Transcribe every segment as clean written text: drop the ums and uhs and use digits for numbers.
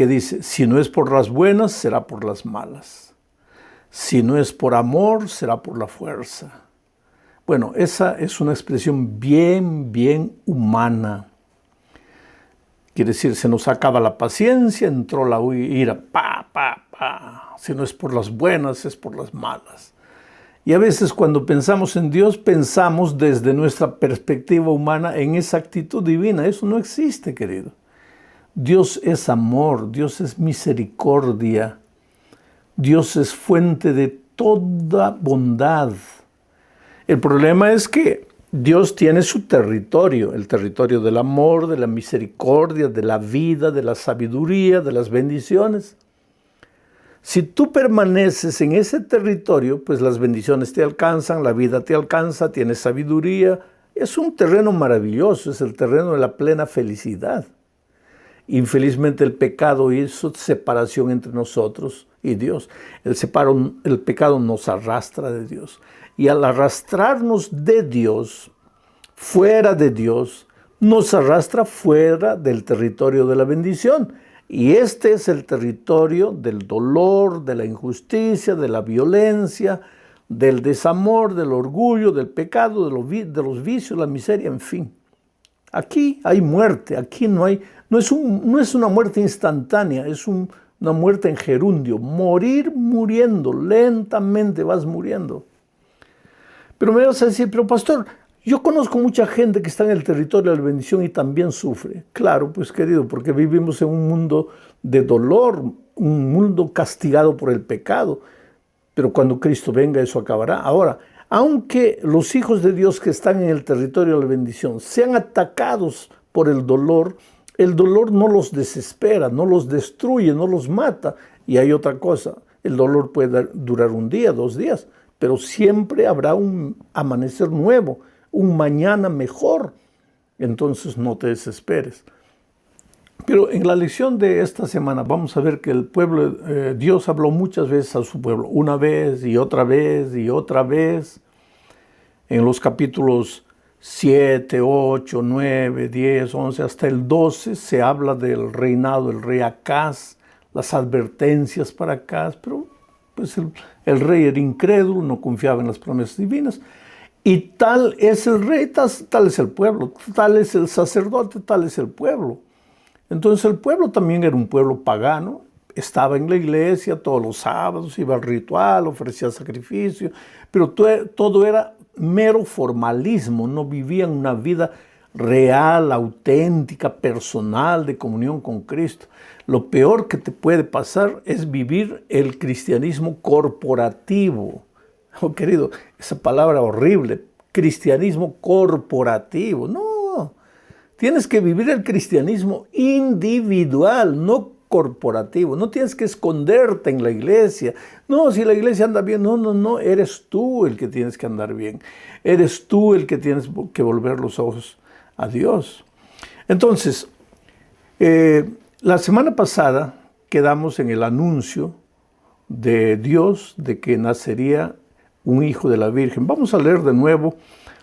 que dice, si no es por las buenas, será por las malas. Si no es por amor, será por la fuerza. Bueno, esa es una expresión bien humana. Quiere decir, se nos acaba la paciencia, entró la ira, Si no es por las buenas, es por las malas. Y a veces cuando pensamos en Dios, pensamos desde nuestra perspectiva humana en esa actitud divina. Eso no existe, querido. Dios es amor, Dios es misericordia, Dios es fuente de toda bondad. El problema es que Dios tiene su territorio, el territorio del amor, de la misericordia, de la vida, de la sabiduría, de las bendiciones. Si tú permaneces en ese territorio, pues las bendiciones te alcanzan, la vida te alcanza, tienes sabiduría. Es un terreno maravilloso, es el terreno de la plena felicidad. Infelizmente el pecado hizo separación entre nosotros y Dios. El pecado nos arrastra de Dios. Y al arrastrarnos de Dios, fuera de Dios, nos arrastra fuera del territorio de la bendición. Y este es el territorio del dolor, de la injusticia, de la violencia, del desamor, del orgullo, del pecado, de los vicios, la miseria, en fin. Aquí hay muerte, aquí no es una muerte instantánea, es una muerte en gerundio, morir muriendo, lentamente vas muriendo. Pero me vas a decir, pero pastor, yo conozco mucha gente que está en el territorio de la bendición y también sufre. Claro, pues querido, porque vivimos en un mundo de dolor, un mundo castigado por el pecado. Pero cuando Cristo venga eso acabará. Ahora, aunque los hijos de Dios que están en el territorio de la bendición sean atacados por el dolor no los desespera, no los destruye, no los mata. Y hay otra cosa, el dolor puede durar un día, 2 días, pero siempre habrá un amanecer nuevo, un mañana mejor. Entonces no te desesperes. Pero en la lección de esta semana vamos a ver que el pueblo, Dios habló muchas veces a su pueblo, una vez y otra vez y otra vez. En los capítulos 7, 8, 9, 10, 11, hasta el 12 se habla del reinado del rey Acaz, las advertencias para Acaz, pero pues el rey era incrédulo, no confiaba en las promesas divinas. Y tal es el rey, tal es el pueblo, tal es el sacerdote, tal es el pueblo. Entonces el pueblo también era un pueblo pagano, estaba en la iglesia todos los sábados, iba al ritual, ofrecía sacrificio, pero todo era mero formalismo, no vivían una vida real, auténtica, personal, de comunión con Cristo. Lo peor que te puede pasar es vivir el cristianismo corporativo. Oh, querido, esa palabra horrible, cristianismo corporativo, no. Tienes que vivir el cristianismo individual, no corporativo. No tienes que esconderte en la iglesia. No, si la iglesia anda bien, no. Eres tú el que tienes que andar bien. Eres tú el que tienes que volver los ojos a Dios. Entonces, la semana pasada quedamos en el anuncio de Dios de que nacería un hijo de la Virgen. Vamos a leer de nuevo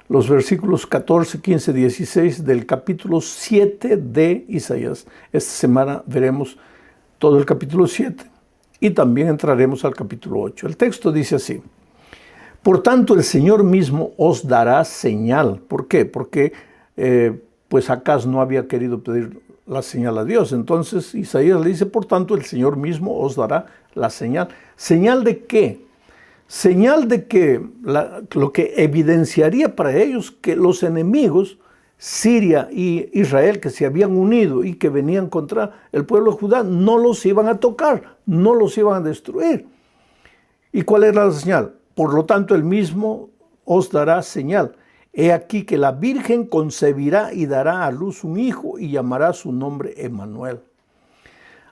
los versículos 14, 15, 16 del capítulo 7 de Isaías. Esta semana veremos todo el capítulo 7 y también entraremos al capítulo 8. El texto dice así: por tanto, el Señor mismo os dará señal. ¿Por qué? Porque pues Acaz no había querido pedir la señal a Dios. Entonces Isaías le dice, por tanto, el Señor mismo os dará la señal. ¿Señal de qué? Señal de que lo que evidenciaría para ellos que los enemigos, Siria y Israel, que se habían unido y que venían contra el pueblo de Judá, no los iban a tocar, no los iban a destruir. ¿Y cuál era la señal? Por lo tanto, él mismo os dará señal. He aquí que la Virgen concebirá y dará a luz un hijo y llamará su nombre Emmanuel.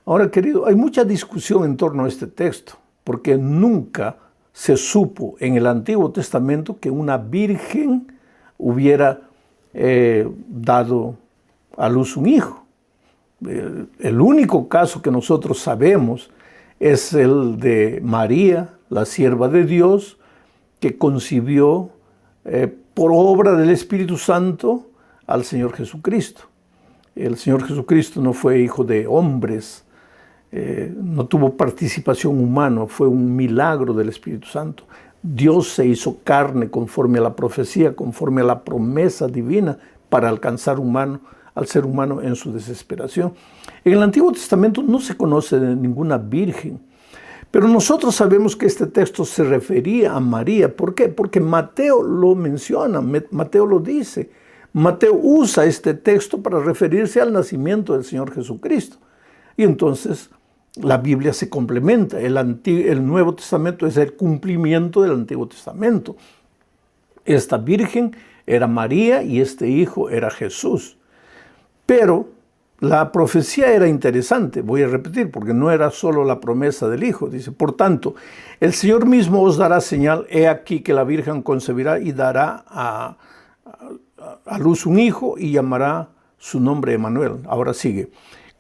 Ahora, querido, hay mucha discusión en torno a este texto, porque nunca se supo en el Antiguo Testamento que una virgen hubiera dado a luz un hijo. El único caso que nosotros sabemos es el de María, la sierva de Dios, que concibió por obra del Espíritu Santo al Señor Jesucristo. El Señor Jesucristo no fue hijo de hombres, no tuvo participación humana, fue un milagro del Espíritu Santo. Dios se hizo carne conforme a la profecía, conforme a la promesa divina para alcanzar al ser humano en su desesperación. En el Antiguo Testamento no se conoce de ninguna virgen, pero nosotros sabemos que este texto se refería a María. ¿Por qué? Porque Mateo lo menciona, Mateo lo dice. Mateo usa este texto para referirse al nacimiento del Señor Jesucristo. Y entonces la Biblia se complementa. El Nuevo Testamento es el cumplimiento del Antiguo Testamento. Esta virgen era María y este hijo era Jesús. Pero la profecía era interesante, voy a repetir, porque no era solo la promesa del hijo. Dice, por tanto, el Señor mismo os dará señal, he aquí que la Virgen concebirá y dará a luz un hijo y llamará su nombre Emmanuel. Ahora sigue.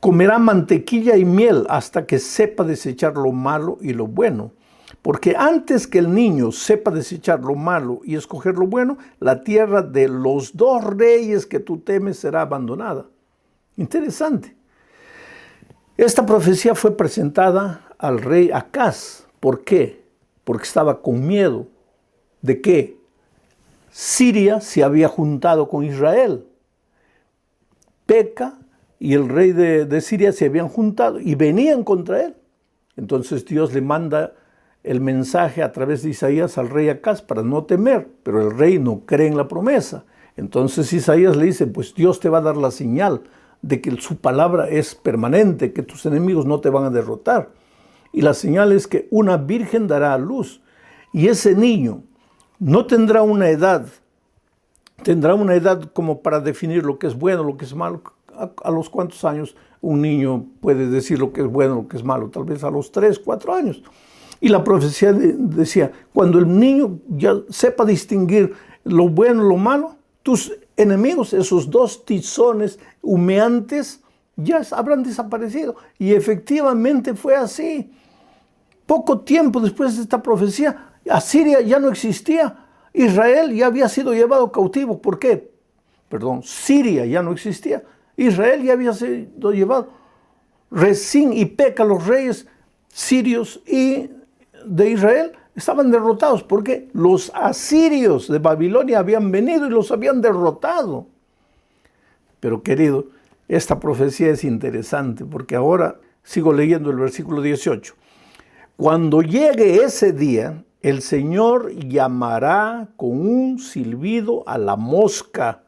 Comerá mantequilla y miel hasta que sepa desechar lo malo y lo bueno. Porque antes que el niño sepa desechar lo malo y escoger lo bueno, la tierra de los dos reyes que tú temes será abandonada. Interesante. Esta profecía fue presentada al rey Acaz. ¿Por qué? Porque estaba con miedo de que Siria se había juntado con Israel. Peca y el rey de Siria se habían juntado y venían contra él. Entonces Dios le manda el mensaje a través de Isaías al rey Acaz para no temer, pero el rey no cree en la promesa. Entonces Isaías le dice, pues Dios te va a dar la señal de que su palabra es permanente, que tus enemigos no te van a derrotar. Y la señal es que una virgen dará a luz. Y ese niño no tendrá una edad como para definir lo que es bueno, lo que es malo. ¿A los cuántos años un niño puede decir lo que es bueno, lo que es malo? Tal vez a los 3, 4 años. Y la profecía decía, cuando el niño ya sepa distinguir lo bueno y lo malo, tus enemigos, esos dos tizones humeantes, ya habrán desaparecido. Y efectivamente fue así. Poco tiempo después de esta profecía, Asiria ya no existía. Israel ya había sido llevado cautivo. ¿Por qué? Siria ya no existía. Israel ya había sido llevado. Rezín y Peca, los reyes sirios y de Israel, estaban derrotados porque los asirios de Babilonia habían venido y los habían derrotado. Pero querido, esta profecía es interesante porque ahora sigo leyendo el versículo 18. Cuando llegue ese día, el Señor llamará con un silbido a la mosca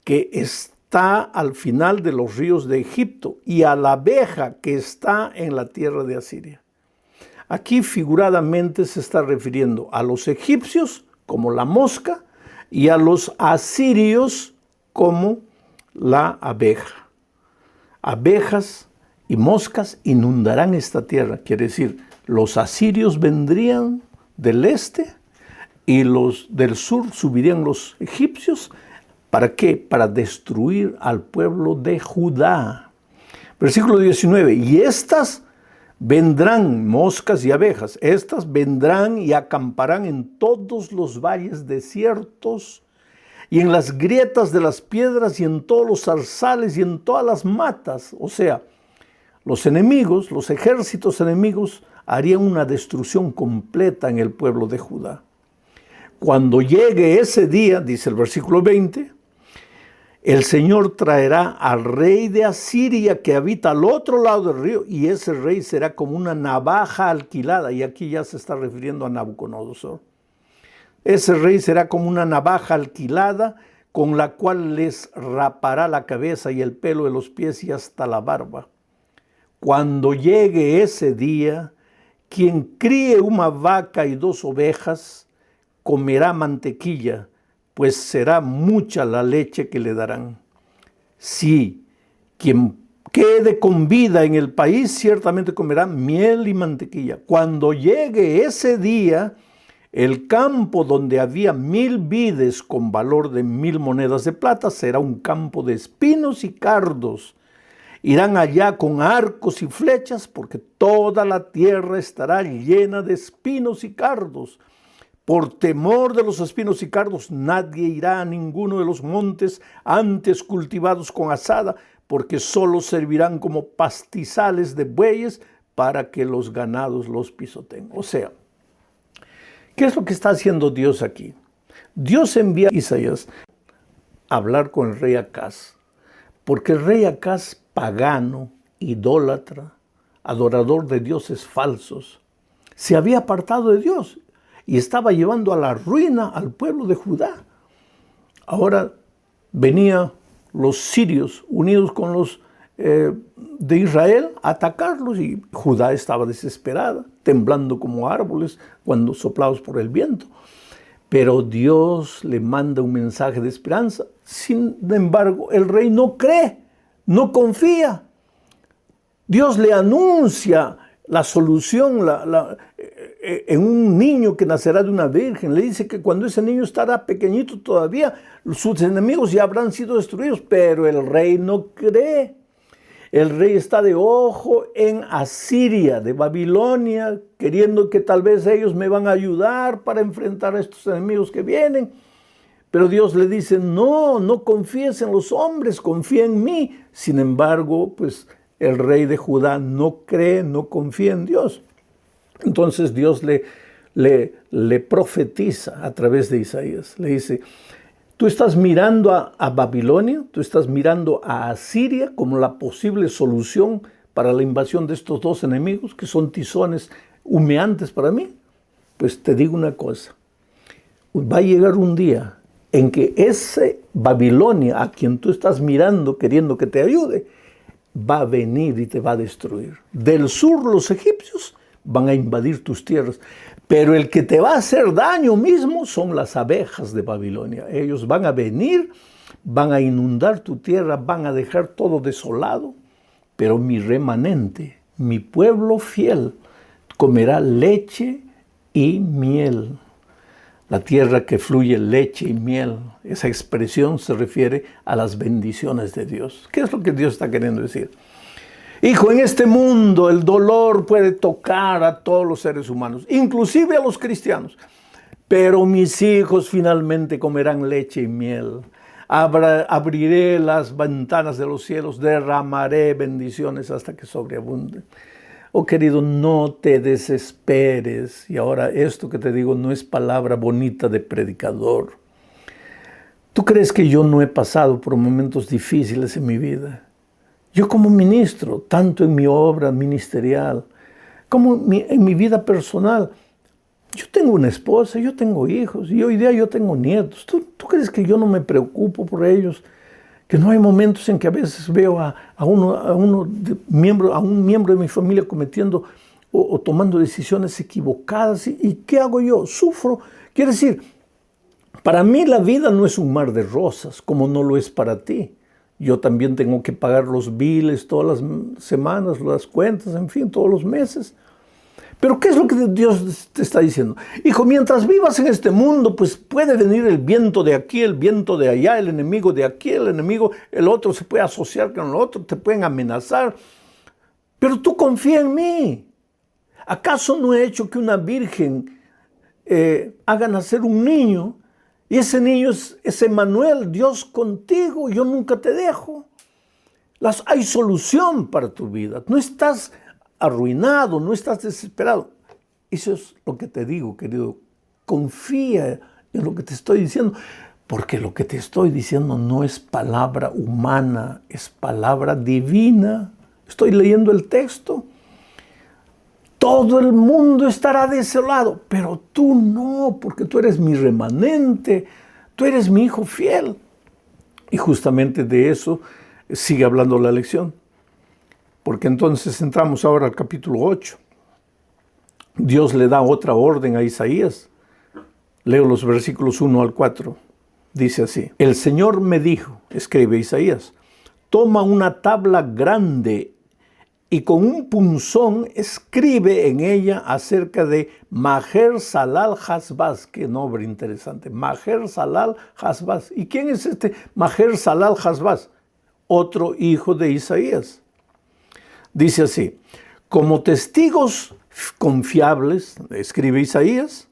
que está al final de los ríos de Egipto y a la abeja que está en la tierra de Asiria. Aquí figuradamente se está refiriendo a los egipcios como la mosca y a los asirios como la abeja. Abejas y moscas inundarán esta tierra. Quiere decir, los asirios vendrían del este y los del sur subirían los egipcios. ¿Para qué? Para destruir al pueblo de Judá. Versículo 19. Y estas vendrán, moscas y abejas, estas vendrán y acamparán en todos los valles desiertos y en las grietas de las piedras y en todos los zarzales y en todas las matas. O sea, los enemigos, los ejércitos enemigos harían una destrucción completa en el pueblo de Judá. Cuando llegue ese día, dice el versículo 20, el Señor traerá al rey de Asiria que habita al otro lado del río y ese rey será como una navaja alquilada. Y aquí ya se está refiriendo a Nabucodonosor. Ese rey será como una navaja alquilada con la cual les rapará la cabeza y el pelo de los pies y hasta la barba. Cuando llegue ese día, quien críe una vaca y 2 ovejas comerá mantequilla, pues será mucha la leche que le darán. Sí, quien quede con vida en el país ciertamente comerá miel y mantequilla. Cuando llegue ese día, el campo donde había 1000 vides con valor de 1000 monedas de plata será un campo de espinos y cardos. Irán allá con arcos y flechas porque toda la tierra estará llena de espinos y cardos. Por temor de los espinos y cardos, nadie irá a ninguno de los montes antes cultivados con azada, porque solo servirán como pastizales de bueyes para que los ganados los pisoteen. O sea, ¿qué es lo que está haciendo Dios aquí? Dios envía a Isaías a hablar con el rey Acaz, porque el rey Acaz, pagano, idólatra, adorador de dioses falsos, se había apartado de Dios y estaba llevando a la ruina al pueblo de Judá. Ahora venían los sirios unidos con los de Israel a atacarlos y Judá estaba desesperada, temblando como árboles cuando soplados por el viento. Pero Dios le manda un mensaje de esperanza. Sin embargo, el rey no cree, no confía. Dios le anuncia la solución en un niño que nacerá de una virgen. Le dice que cuando ese niño estará pequeñito todavía, sus enemigos ya habrán sido destruidos, pero el rey no cree. El rey está de ojo en Asiria, de Babilonia, queriendo que tal vez ellos me van a ayudar para enfrentar a estos enemigos que vienen. Pero Dios le dice, no confíes en los hombres, confía en mí. Sin embargo, pues el rey de Judá no cree, no confía en Dios. Entonces Dios le profetiza a través de Isaías. Le dice, tú estás mirando a Babilonia, tú estás mirando a Asiria como la posible solución para la invasión de estos dos enemigos que son tizones humeantes para mí. Pues te digo una cosa, va a llegar un día en que ese Babilonia a quien tú estás mirando, queriendo que te ayude, va a venir y te va a destruir. Del sur los egipcios van a invadir tus tierras, pero el que te va a hacer daño mismo son las abejas de Babilonia. Ellos van a venir, van a inundar tu tierra, van a dejar todo desolado, pero mi remanente, mi pueblo fiel, comerá leche y miel. La tierra que fluye leche y miel, esa expresión se refiere a las bendiciones de Dios. ¿Qué es lo que Dios está queriendo decir? Hijo, en este mundo el dolor puede tocar a todos los seres humanos, inclusive a los cristianos. Pero mis hijos finalmente comerán leche y miel. Abriré las ventanas de los cielos, derramaré bendiciones hasta que sobreabunden. Oh querido, no te desesperes. Y ahora esto que te digo no es palabra bonita de predicador. ¿Tú crees que yo no he pasado por momentos difíciles en mi vida? Yo como ministro, tanto en mi obra ministerial como en mi vida personal, yo tengo una esposa, yo tengo hijos y hoy día yo tengo nietos. ¿Tú crees que yo no me preocupo por ellos? Que no hay momentos en que a veces veo a un miembro de mi familia cometiendo o tomando decisiones equivocadas. ¿Y qué hago yo? Sufro. Quiere decir, para mí la vida no es un mar de rosas, como no lo es para ti. Yo también tengo que pagar los biles todas las semanas, las cuentas, en fin, todos los meses. Pero ¿qué es lo que Dios te está diciendo? Hijo, mientras vivas en este mundo, pues puede venir el viento de aquí, el viento de allá, el enemigo de aquí, el enemigo, el otro se puede asociar con el otro, te pueden amenazar. Pero tú confía en mí. ¿Acaso no he hecho que una virgen haga nacer un niño? Y ese niño es Emmanuel, Dios contigo, yo nunca te dejo. Hay solución para tu vida, no estás arruinado, no estás desesperado. Eso es lo que te digo, querido. Confía en lo que te estoy diciendo, porque lo que te estoy diciendo no es palabra humana, es palabra divina. Estoy leyendo el texto. Todo el mundo estará desolado, pero tú no, porque tú eres mi remanente, tú eres mi hijo fiel. Y justamente de eso sigue hablando la lección. Porque entonces entramos ahora al capítulo 8. Dios le da otra orden a Isaías. Leo los versículos 1 al 4. Dice así: el Señor me dijo, escribe Isaías, toma una tabla grande y con un punzón escribe en ella acerca de Maher-Salal-Hasbaz. Qué nombre interesante, Maher-Salal-Hasbaz. ¿Y quién es este Maher-Salal-Hasbaz? Otro hijo de Isaías. Dice así: como testigos confiables, escribe Isaías,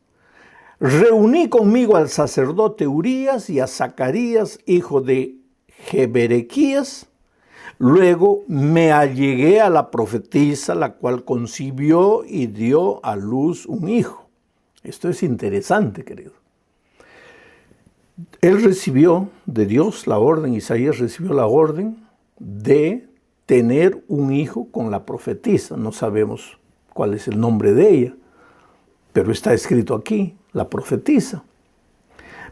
reuní conmigo al sacerdote Urías y a Zacarías, hijo de Jeberequías, Luego me allegué a la profetisa, la cual concibió y dio a luz un hijo. Esto es interesante, querido. Él recibió de Dios la orden, Isaías recibió la orden de tener un hijo con la profetisa. No sabemos cuál es el nombre de ella, pero está escrito aquí, la profetisa.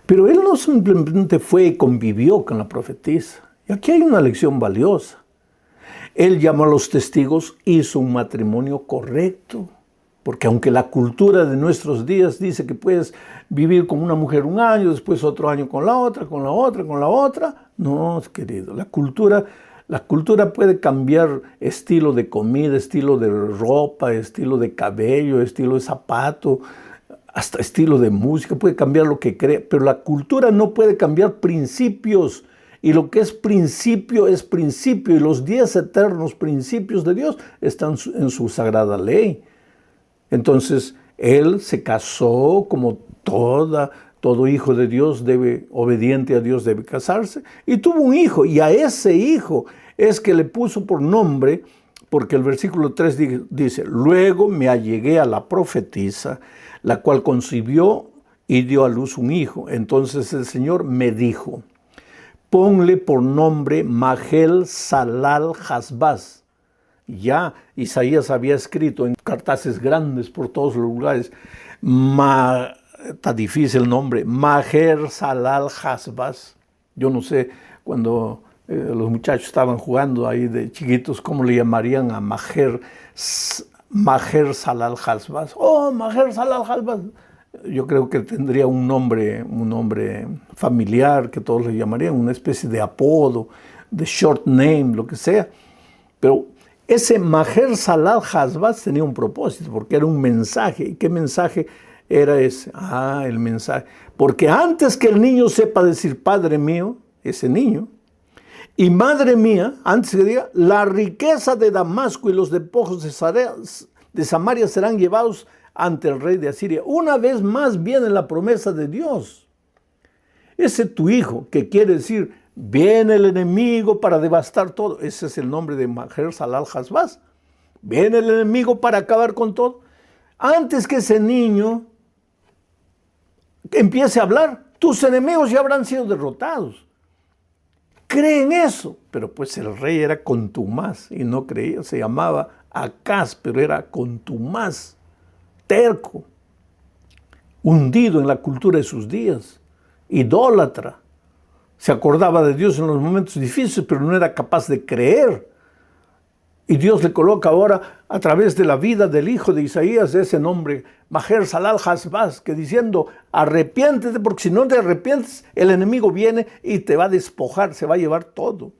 Pero él no simplemente fue y convivió con la profetisa. Y aquí hay una lección valiosa. Él llamó a los testigos, hizo un matrimonio correcto. Porque aunque la cultura de nuestros días dice que puedes vivir con una mujer un año, después otro año con la otra, con la otra, con la otra. No, querido, la cultura puede cambiar estilo de comida, estilo de ropa, estilo de cabello, estilo de zapato, hasta estilo de música, puede cambiar lo que cree, pero la cultura no puede cambiar principios. Y lo que es principio, y los 10 eternos principios de Dios están en su sagrada ley. Entonces, él se casó como todo hijo de Dios obediente a Dios debe casarse, y tuvo un hijo, y a ese hijo es que le puso por nombre, porque el versículo 3 dice, luego me allegué a la profetisa, la cual concibió y dio a luz un hijo. Entonces el Señor me dijo, ponle por nombre Maher-Shalal-Hash-Baz. Ya Isaías había escrito en cartaces grandes por todos los lugares, está difícil el nombre, Maher-Shalal-Hash-Baz. Yo no sé, cuando los muchachos estaban jugando ahí de chiquitos, ¿cómo le llamarían a Maher-Shalal-Hash-Baz? Oh, Maher-Shalal-Hash-Baz. Yo creo que tendría un nombre familiar que todos le llamarían, una especie de apodo, de short name, lo que sea. Pero ese Maher-Shalal-Hash-Baz tenía un propósito, porque era un mensaje. ¿Y qué mensaje era ese? El mensaje. Porque antes que el niño sepa decir Padre mío, ese niño, y Madre mía, antes que diga, la riqueza de Damasco y los despojos de Samaria serán llevados ante el rey de Asiria. Una vez más viene la promesa de Dios. Ese tu hijo, que quiere decir, viene el enemigo para devastar todo. Ese es el nombre de Maher-Shalal-Hash-Baz. Viene el enemigo para acabar con todo. Antes que ese niño empiece a hablar, tus enemigos ya habrán sido derrotados. Cree en eso. Pero pues el rey era contumaz y no creía. Se llamaba Acaz, pero era contumaz, terco, hundido en la cultura de sus días, idólatra. Se acordaba de Dios en los momentos difíciles, pero no era capaz de creer. Y Dios le coloca ahora, a través de la vida del hijo de Isaías, ese nombre, Maher-Shalal-Hash-Baz, que diciendo, arrepiéntete, porque si no te arrepientes, el enemigo viene y te va a despojar, se va a llevar todo.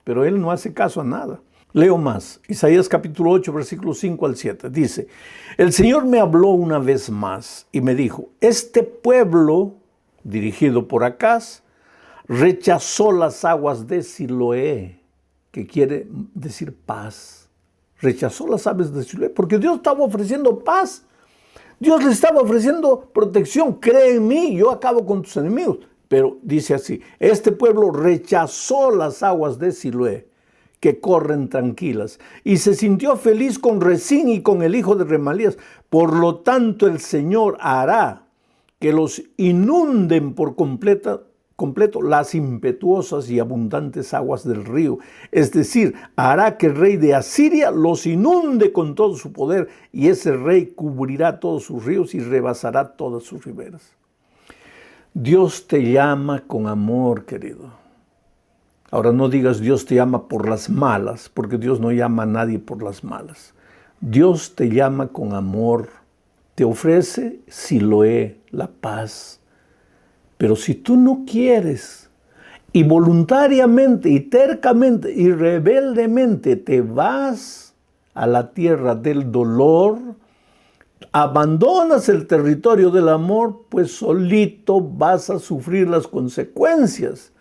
Pero él no hace caso a nada. Leo más, Isaías capítulo 8, versículos 5 al 7, dice, el Señor me habló una vez más y me dijo, este pueblo, dirigido por Acaz, rechazó las aguas de Siloé, que quiere decir paz. Rechazó las aguas de Siloé, porque Dios estaba ofreciendo paz. Dios le estaba ofreciendo protección. Cree en mí, yo acabo con tus enemigos. Pero dice así, este pueblo rechazó las aguas de Siloé, que corren tranquilas, y se sintió feliz con Rezín y con el hijo de Remalías. Por lo tanto, el Señor hará que los inunden por completo las impetuosas y abundantes aguas del río. Es decir, hará que el rey de Asiria los inunde con todo su poder, y ese rey cubrirá todos sus ríos y rebasará todas sus riberas. Dios te llama con amor, querido. Ahora no digas Dios te llama por las malas, porque Dios no llama a nadie por las malas. Dios te llama con amor, te ofrece Siloé, la paz. Pero si tú no quieres, y voluntariamente, y tercamente, y rebeldemente te vas a la tierra del dolor, abandonas el territorio del amor, pues solito vas a sufrir las consecuencias.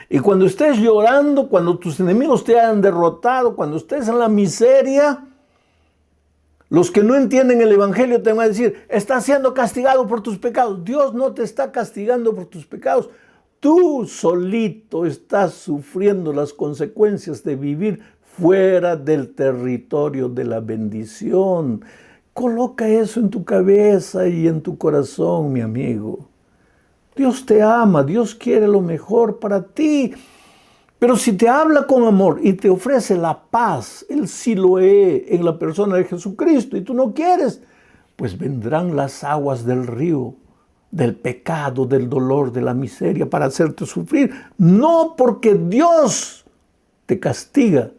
Y cuando estés llorando, cuando tus enemigos te hayan derrotado, cuando estés en la miseria, los que no entienden el evangelio te van a decir, estás siendo castigado por tus pecados. Dios no te está castigando por tus pecados. tú solito estás sufriendo las consecuencias de vivir fuera del territorio de la bendición. Coloca eso en tu cabeza y en tu corazón, mi amigo. Dios te ama, Dios quiere lo mejor para ti. Pero si te habla con amor y te ofrece la paz, el Siloé en la persona de Jesucristo, y tú no quieres, pues vendrán las aguas del río, del pecado, del dolor, de la miseria, para hacerte sufrir. No porque Dios te castiga,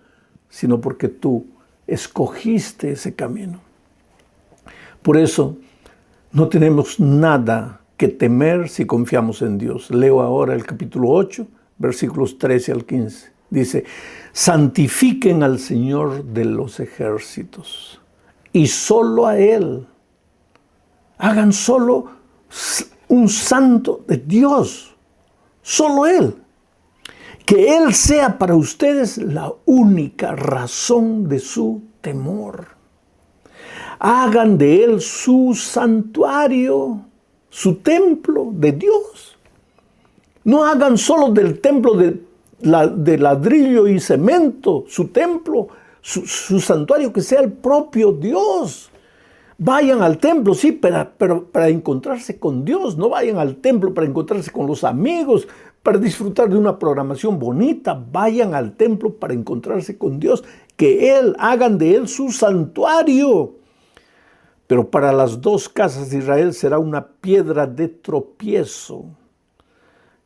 sino porque tú escogiste ese camino. Por eso no tenemos nada que temer si confiamos en Dios. Leo ahora el capítulo 8, versículos 13 al 15. Dice, santifiquen al Señor de los ejércitos y solo a Él. Hagan solo un santo de Dios, solo Él. Que Él sea para ustedes la única razón de su temor. Hagan de Él su santuario, su templo de Dios. No hagan solo del templo de ladrillo y cemento, su templo, su santuario, que sea el propio Dios. Vayan al templo, sí, pero para encontrarse con Dios. No vayan al templo para encontrarse con los amigos, para disfrutar de una programación bonita. Vayan al templo para encontrarse con Dios. Que hagan de Él su santuario. Pero para las dos casas de Israel será una piedra de tropiezo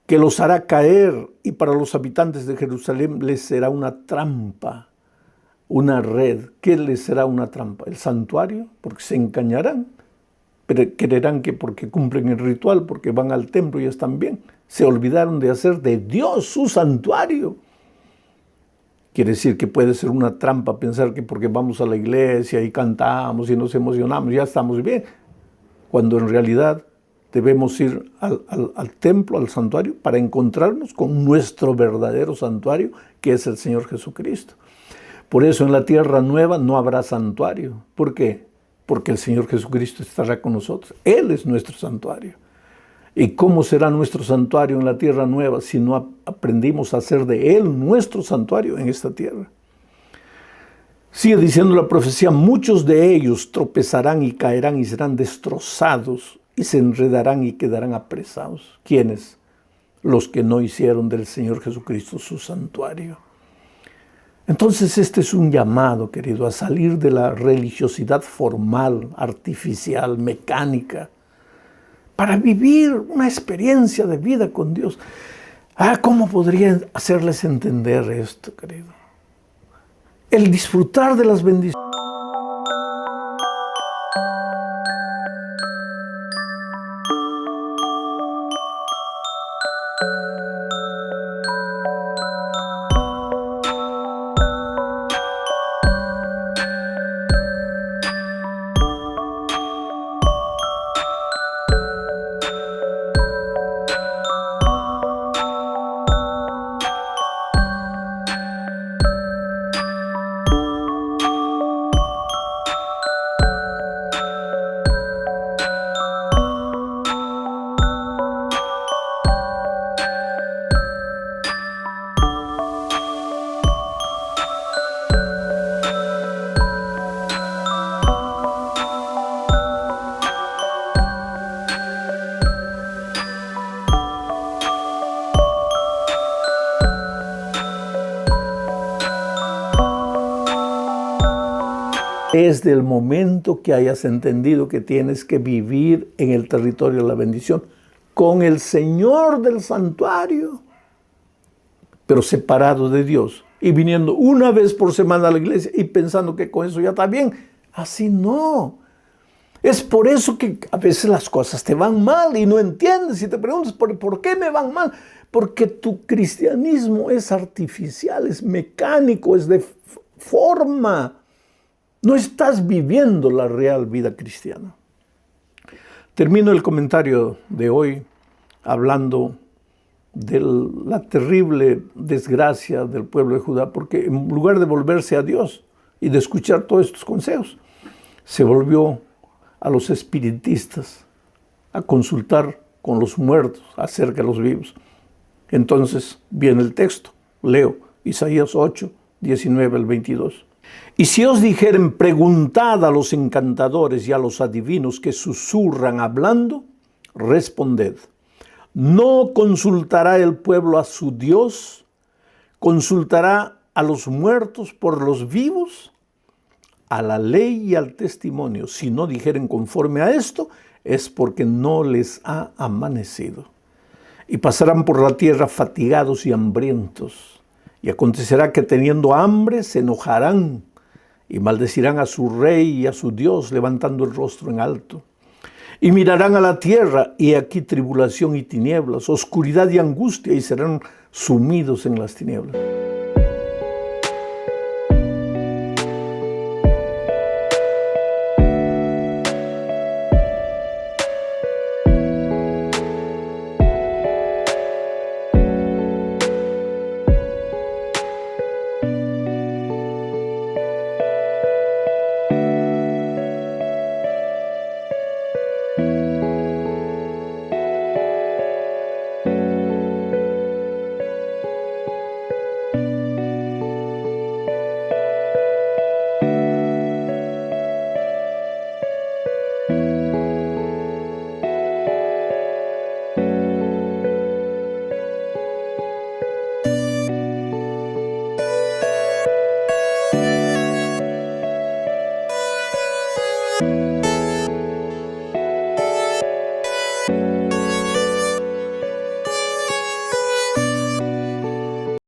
que los hará caer, y para los habitantes de Jerusalén les será una trampa, una red. ¿Qué les será una trampa? El santuario, porque se engañarán, pero creerán que porque cumplen el ritual, porque van al templo y están bien, se olvidaron de hacer de Dios su santuario. Quiere decir que puede ser una trampa pensar que porque vamos a la iglesia y cantamos y nos emocionamos, ya estamos bien, cuando en realidad debemos ir al templo, al santuario, para encontrarnos con nuestro verdadero santuario, que es el Señor Jesucristo. Por eso en la tierra nueva no habrá santuario. ¿Por qué? Porque el Señor Jesucristo estará con nosotros. Él es nuestro santuario. ¿Y cómo será nuestro santuario en la tierra nueva si no aprendimos a hacer de Él nuestro santuario en esta tierra? Sigue diciendo la profecía, muchos de ellos tropezarán y caerán y serán destrozados y se enredarán y quedarán apresados. ¿Quiénes? Los que no hicieron del Señor Jesucristo su santuario. Entonces este es un llamado, querido, a salir de la religiosidad formal, artificial, mecánica, para vivir una experiencia de vida con Dios. ¿Cómo podría hacerles entender esto, querido? El disfrutar de las bendiciones. Desde el momento que hayas entendido que tienes que vivir en el territorio de la bendición con el Señor del santuario, pero separado de Dios y viniendo una vez por semana a la iglesia y pensando que con eso ya está bien. Así no. Es por eso que a veces las cosas te van mal y no entiendes y te preguntas, ¿por qué me van mal? Porque tu cristianismo es artificial, es mecánico, es de forma. No estás viviendo la real vida cristiana. Termino el comentario de hoy hablando de la terrible desgracia del pueblo de Judá, porque en lugar de volverse a Dios y de escuchar todos estos consejos, se volvió a los espiritistas, a consultar con los muertos acerca de los vivos. Entonces viene el texto, leo Isaías 8, 19 al 22. Y si os dijeren, preguntad a los encantadores y a los adivinos que susurran hablando, responded, ¿no consultará el pueblo a su Dios? ¿Consultará a los muertos por los vivos? A la ley y al testimonio, si no dijeren conforme a esto, es porque no les ha amanecido. Y pasarán por la tierra fatigados y hambrientos. Y acontecerá que teniendo hambre se enojarán y maldecirán a su rey y a su Dios, levantando el rostro en alto. Y mirarán a la tierra, y aquí tribulación y tinieblas, oscuridad y angustia, y serán sumidos en las tinieblas.